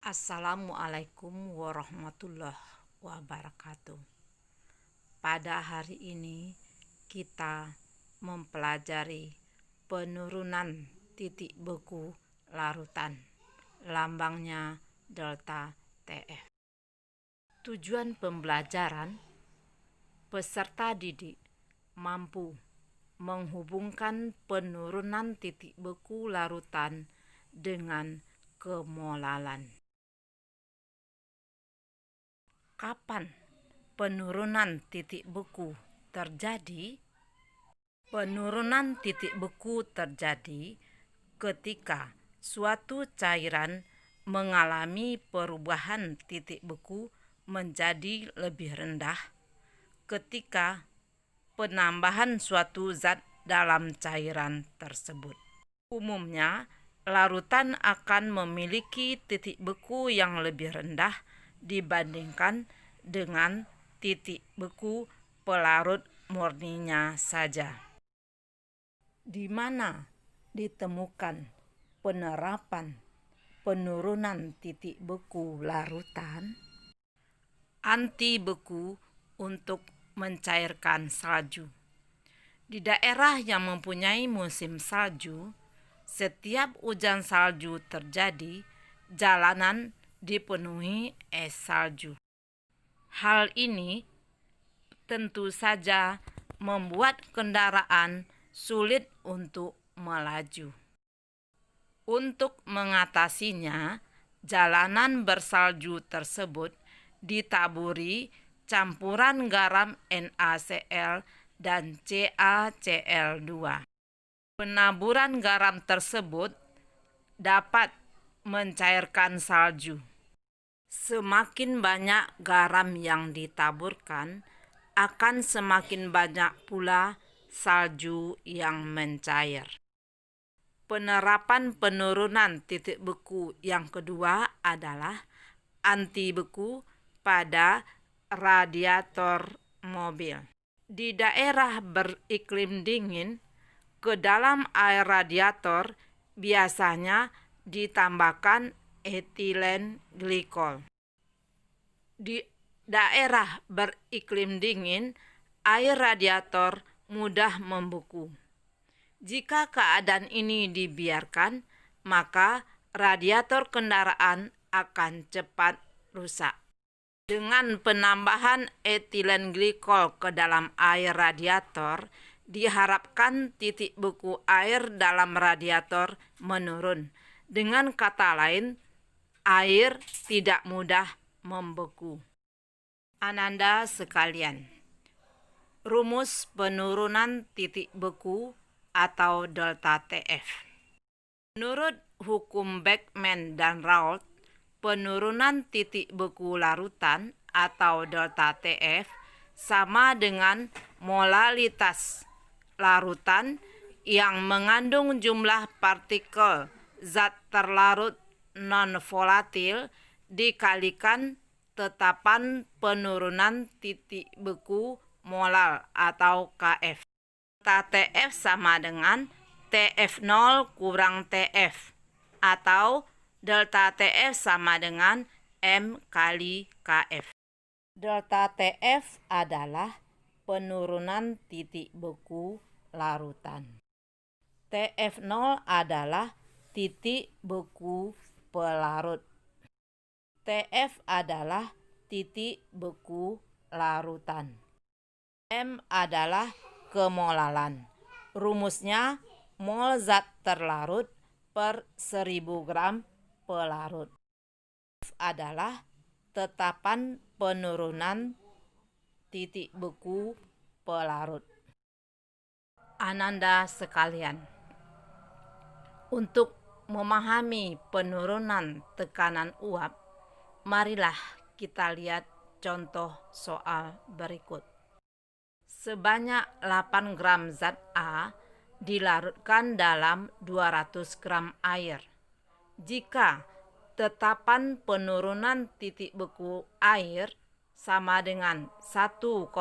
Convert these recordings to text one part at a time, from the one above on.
Assalamualaikum warahmatullahi wabarakatuh. Pada hari ini kita mempelajari penurunan titik beku larutan, lambangnya delta TF. Tujuan pembelajaran, peserta didik mampu menghubungkan penurunan titik beku larutan dengan kemolalan. Kapan penurunan titik beku terjadi? Penurunan titik beku terjadi ketika suatu cairan mengalami perubahan titik beku menjadi lebih rendah ketika penambahan suatu zat dalam cairan tersebut. Umumnya, larutan akan memiliki titik beku yang lebih rendah dibandingkan dengan titik beku pelarut murninya saja. Di mana ditemukan penerapan penurunan titik beku larutan? Anti beku untuk mencairkan salju. Di daerah yang mempunyai musim salju, setiap hujan salju terjadi, jalanan dipenuhi es salju. Hal ini tentu saja membuat kendaraan sulit untuk melaju. Untuk mengatasinya, jalanan bersalju tersebut ditaburi campuran garam NaCl dan CaCl2. Penaburan garam tersebut dapat mencairkan salju. Semakin banyak garam yang ditaburkan, akan semakin banyak pula salju yang mencair. Penerapan penurunan titik beku yang kedua adalah anti beku pada radiator mobil. Di daerah beriklim dingin, ke dalam air radiator biasanya ditambahkan etilen glikol. Di daerah beriklim dingin, air radiator mudah membeku. Jika keadaan ini dibiarkan, maka radiator kendaraan akan cepat rusak. Dengan penambahan etilen glikol ke dalam air radiator, diharapkan titik beku air dalam radiator menurun. Dengan kata lain, air tidak mudah membeku. Ananda sekalian, rumus penurunan titik beku atau delta TF. Menurut hukum Beckmann dan Raoult, penurunan titik beku larutan atau delta TF sama dengan molalitas larutan yang mengandung jumlah partikel zat terlarut non-volatil dikalikan tetapan penurunan titik beku molal atau KF. Delta TF sama dengan TF0 kurang TF atau delta TF sama dengan M kali KF. Delta TF adalah penurunan titik beku larutan. TF0 adalah titik beku pelarut. TF adalah titik beku larutan. M adalah kemolalan. Rumusnya mol zat terlarut per 1000 gram pelarut. F adalah tetapan penurunan titik beku pelarut. Ananda sekalian, untuk memahami penurunan tekanan uap, marilah kita lihat contoh soal berikut. Sebanyak 8 gram zat A dilarutkan dalam 200 gram air. Jika tetapan penurunan titik beku air sama dengan 1,86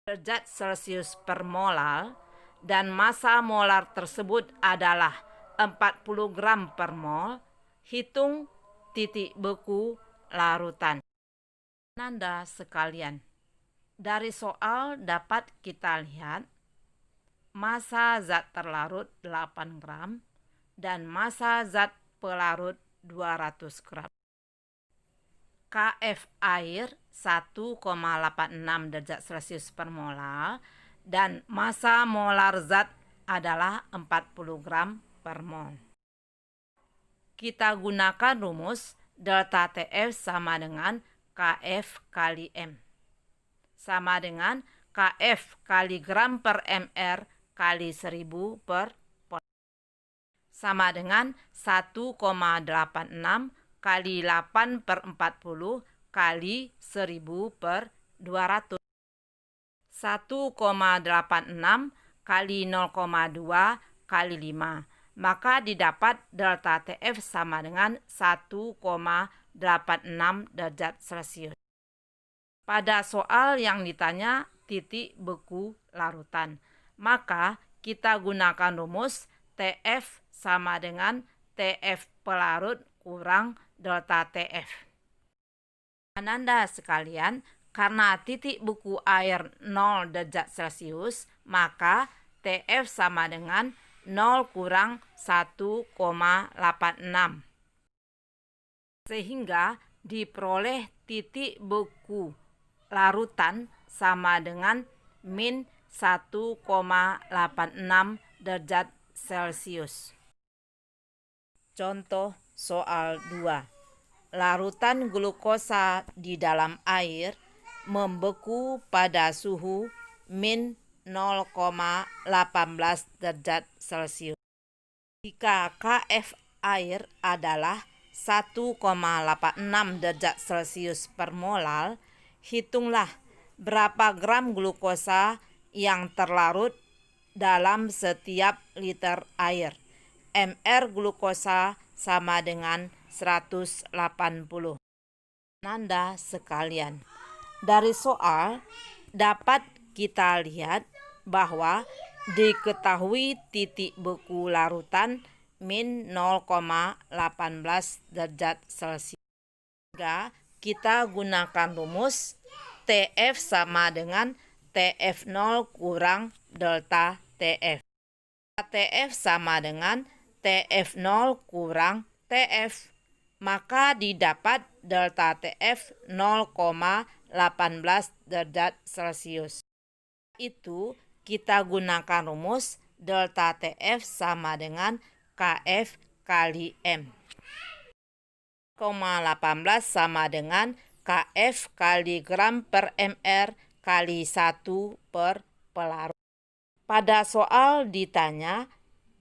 derajat Celcius per molal dan massa molar tersebut adalah 40 gram per mol, Hitung titik beku larutan. Ananda sekalian, dari soal dapat kita lihat massa zat terlarut 8 gram dan massa zat pelarut 200 gram. Kf air 1,86 derajat Celcius per molar dan massa molar zat adalah 40 gram per mol. Kita gunakan rumus delta TF sama dengan Kf kali M. Sama dengan Kf kali gram per mr kali 1000 per pot. Sama dengan 1,86 kali 8 per 40 kali 1000 per 200. 1,86 kali 0,2 kali 5. Maka didapat delta TF sama dengan 1,86 derajat Celcius. Pada soal yang ditanya titik beku larutan, maka kita gunakan rumus TF sama dengan TF pelarut kurang delta TF. Ananda sekalian, karena titik beku air 0 derajat Celcius, maka TF sama dengan 0 kurang 1,86. Sehingga diperoleh titik beku larutan sama dengan min 1,86 derajat Celcius. Contoh soal 2. Larutan glukosa di dalam air membeku pada suhu min 0,18 derajat Celcius. Jika Kf air adalah 1,86 derajat Celcius per molar, hitunglah berapa gram glukosa yang terlarut dalam setiap liter air. Mr glukosa sama dengan 180. Ananda sekalian, dari soal dapat kita lihat bahwa diketahui titik beku larutan min 0,18 derajat Celcius. Sehingga kita gunakan rumus TF sama dengan TF0 kurang delta TF. TF sama dengan TF0 kurang TF. Maka didapat delta TF 0,18 derajat Celcius. Itu kita gunakan rumus delta TF sama dengan Kf kali M. 0,18 sama dengan Kf kali gram per mr kali 1 per pelarut. Pada soal ditanya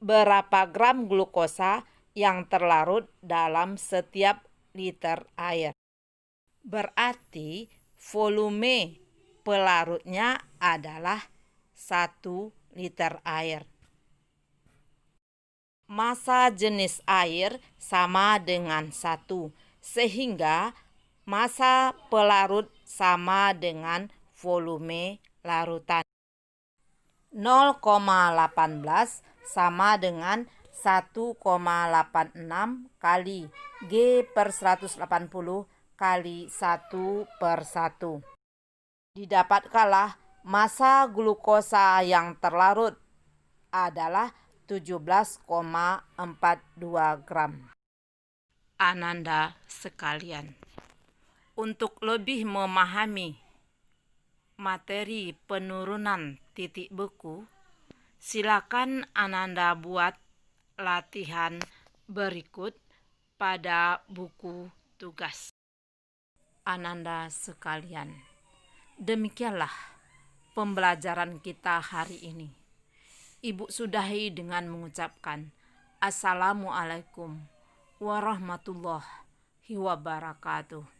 berapa gram glukosa yang terlarut dalam setiap liter air. Berarti volume pelarutnya adalah 1 liter air. Massa jenis air sama dengan 1, sehingga massa pelarut sama dengan volume larutan. 0,18 sama dengan 1,86 kali G per 180 kali 1 per 1. Didapatkanlah massa glukosa yang terlarut adalah 17,42 gram. Ananda sekalian, untuk lebih memahami materi penurunan titik beku, silakan Ananda buat latihan berikut pada buku tugas. Ananda sekalian, demikianlah pembelajaran kita hari ini. Ibu sudahi dengan mengucapkan Assalamualaikum warahmatullahi wabarakatuh.